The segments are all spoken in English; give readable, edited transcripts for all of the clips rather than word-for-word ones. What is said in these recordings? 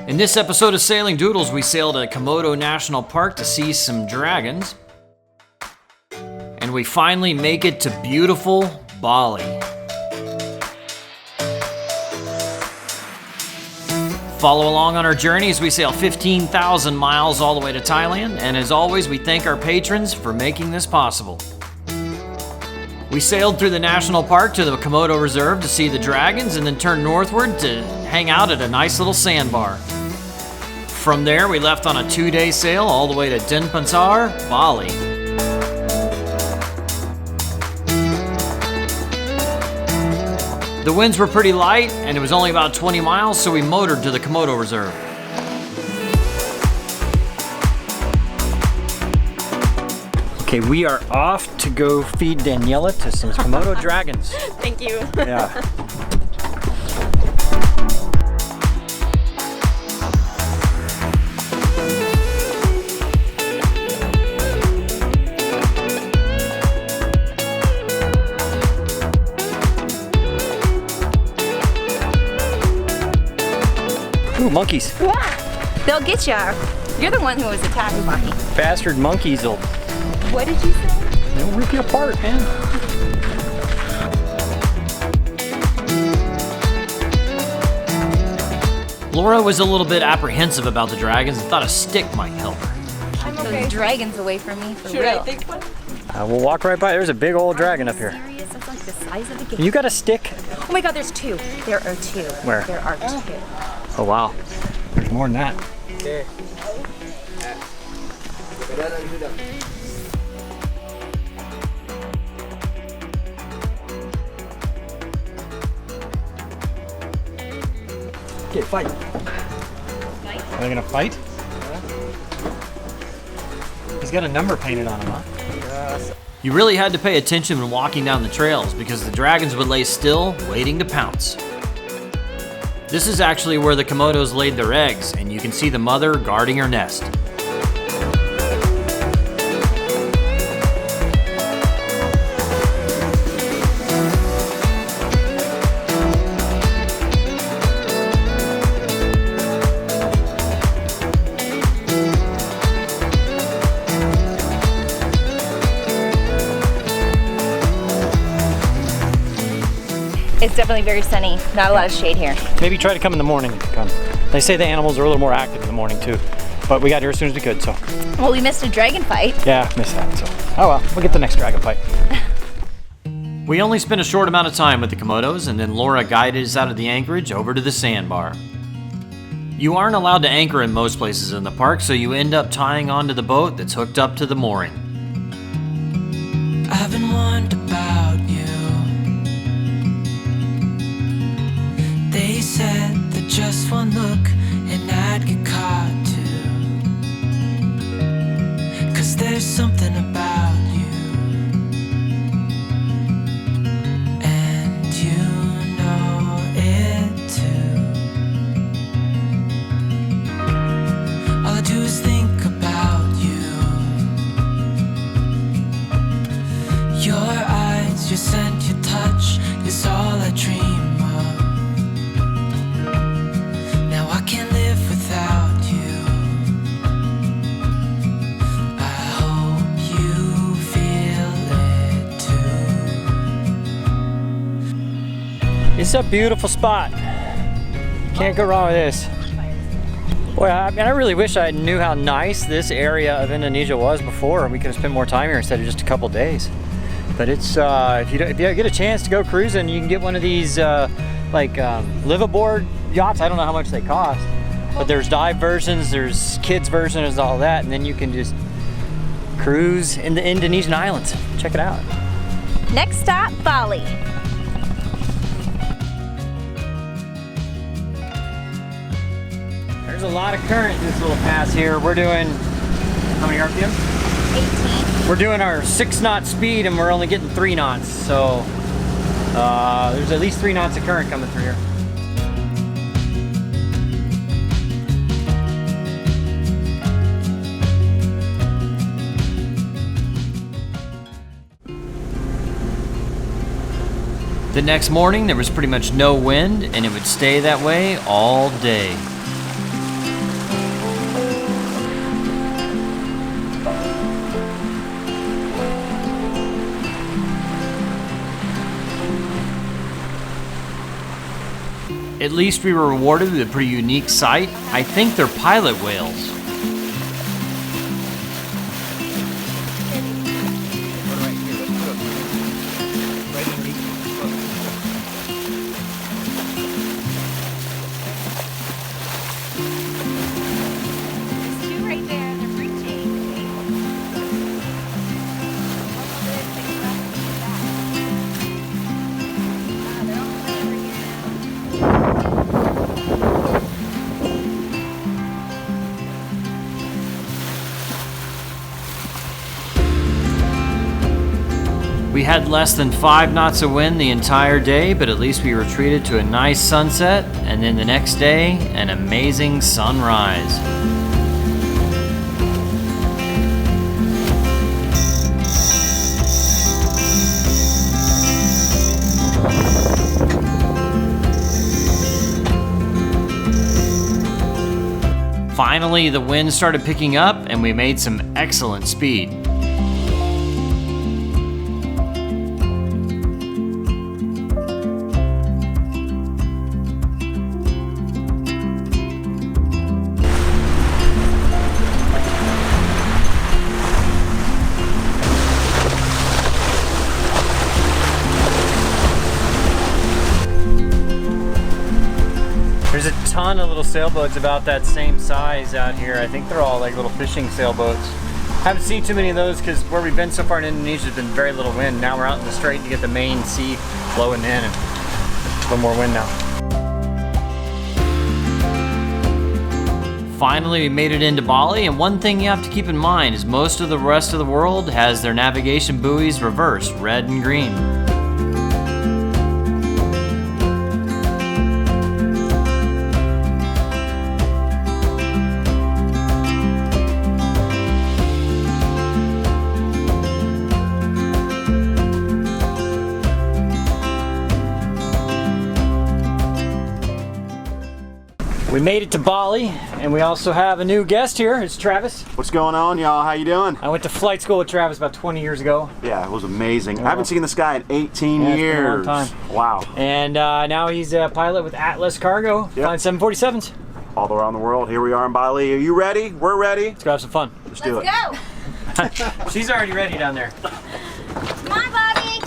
In this episode of Sailing Doodles, we sailed at Komodo National Park to see some dragons. And we finally make it to beautiful Bali. Follow along on our journey as we sail 15,000 miles all the way to Thailand. And as always, we thank our patrons for making this possible. We sailed through the national park to the Komodo Reserve to see the dragons and then turned northward to hang out at a nice little sandbar. From there, we left on a 2-day sail all the way to Denpasar, Bali. The winds were pretty light, and it was only about 20 miles, so we motored to the Komodo Reserve. Okay, we are off to go feed Daniela to some Komodo dragons. Thank you. Yeah. Ooh, monkeys. They'll get ya. You're the one who was attacked by me. Bastard monkeys will... What did you say? They'll rip you apart, man. Laura was a little bit apprehensive about the dragons and thought a stick might help her. I'm okay. Those dragons away from me, for Should real. I take one? We'll walk right by. There's a big old dragon up here. Serious? That's like the size of the game. You got a stick? Oh my god, there's two. There are two. Where? There are two. Oh, wow. There's more than that. Okay. Okay, fight. Are they gonna fight? He's got a number painted on him, huh? Yes. You really had to pay attention when walking down the trails because the dragons would lay still, waiting to pounce. This is actually where the Komodos laid their eggs, and you can see the mother guarding her nest. It's definitely very sunny. Not a lot of shade here. Maybe try to come in the morning. Come. They say the animals are a little more active in the morning too, but we got here as soon as we could, so. Well, we missed a dragon fight. Yeah, missed that, so. Oh well, we'll get the next dragon fight. We only spent a short amount of time with the Komodos, and then Laura guided us out of the anchorage over to the sandbar. You aren't allowed to anchor in most places in the park, so you end up tying onto the boat that's hooked up to the mooring. I've been wondering about you. They said that just one look and I'd get caught too. 'Cause there's something about you, and you know it too. All I do is think about you. Your eyes, your scent, your touch is all I dream of. I can't live without you. I hope you feel it too. It's a beautiful spot. Can't go wrong with this. Well, I mean, I really wish I knew how nice this area of Indonesia was before, and we could have spent more time here instead of just a couple days. But it's if you get a chance to go cruising, you can get one of these live-aboard yachts. I don't know how much they cost, but there's dive versions, there's kids versions, all that, and then you can just cruise in the Indonesian islands. Check it out. Next stop, Bali. There's a lot of current in this little pass here. We're doing, how many RPM? 18. We're doing our 6-knot speed and we're only getting 3 knots, so there's at least 3 knots of current coming through here. The next morning, there was pretty much no wind, and it would stay that way all day. At least we were rewarded with a pretty unique sight. I think they're pilot whales. We had less than 5 knots of wind the entire day, but at least we were treated to a nice sunset, and then the next day, an amazing sunrise. Finally, the wind started picking up, and we made some excellent speed. There's a ton of little sailboats about that same size out here. I think they're all like little fishing sailboats. Haven't seen too many of those because where we've been so far in Indonesia has been very little wind. Now we're out in the strait to get the main sea blowing in and a little more wind now. Finally, we made it into Bali, and one thing you have to keep in mind is most of the rest of the world has their navigation buoys reversed, red and green. We made it to Bali, and we also have a new guest here. It's Travis. What's going on, y'all? How you doing? I went to flight school with Travis about 20 years ago. Yeah, it was amazing. I haven't seen this guy in 18 Yeah, years. it's been a long time. Wow. And now he's a pilot with Atlas Cargo, flying 747s. All around the world. Here we are in Bali. Are you ready? We're ready. Let's go have some fun. Let's do it. Go! She's already ready down there. Come on, Bobby!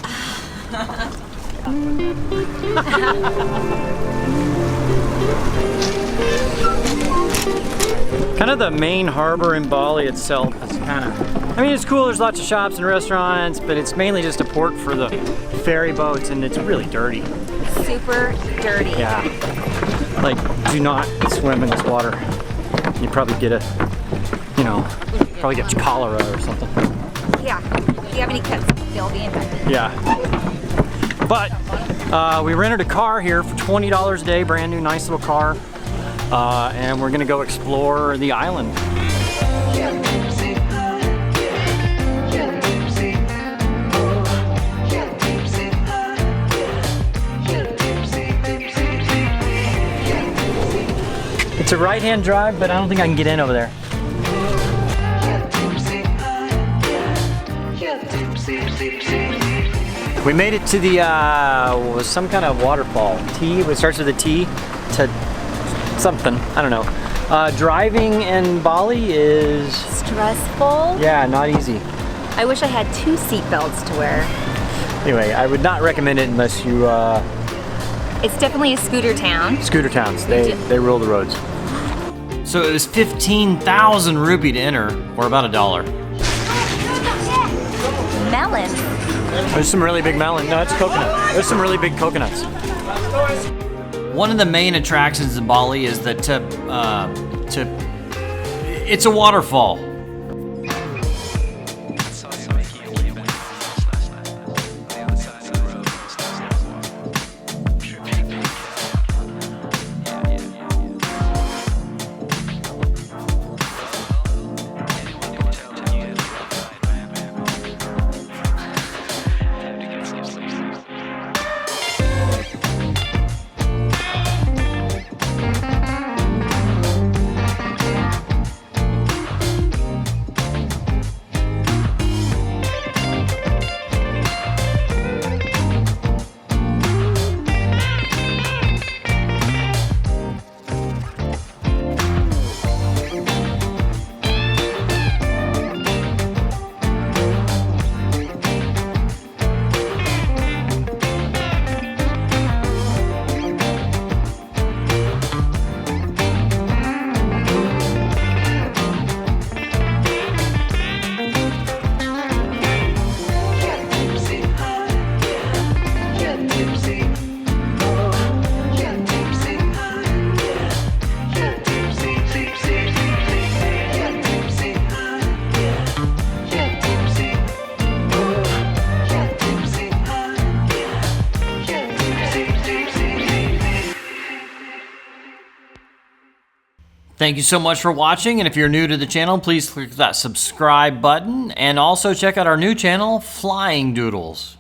Kind of the main harbor in Bali itself is kind of, I mean, it's cool, there's lots of shops and restaurants, but it's mainly just a port for the ferry boats, and it's really dirty. Super dirty. Yeah. Like, do not swim in this water. You probably get probably get cholera or something. Yeah. If you have any cuts, they'll be infected. Yeah. But we rented a car here for $20 a day, brand new, nice little car. And we're gonna go explore the island. It's a right-hand drive, but I don't think I can get in over there. We made it to the, was some kind of waterfall. T, it starts with a T, to something, I don't know. Driving in Bali is... Stressful? Yeah, not easy. I wish I had 2 seatbelts to wear. Anyway, I would not recommend it unless you... It's definitely a scooter town. Scooter towns, they rule the roads. So it was 15,000 rupee to enter, or about $1. Melon. There's some really big melon. No, it's coconut. There's some really big coconuts. One of the main attractions in Bali is that it's a waterfall. Thank you so much for watching, and if you're new to the channel, please click that subscribe button, and also check out our new channel, Flying Doodles.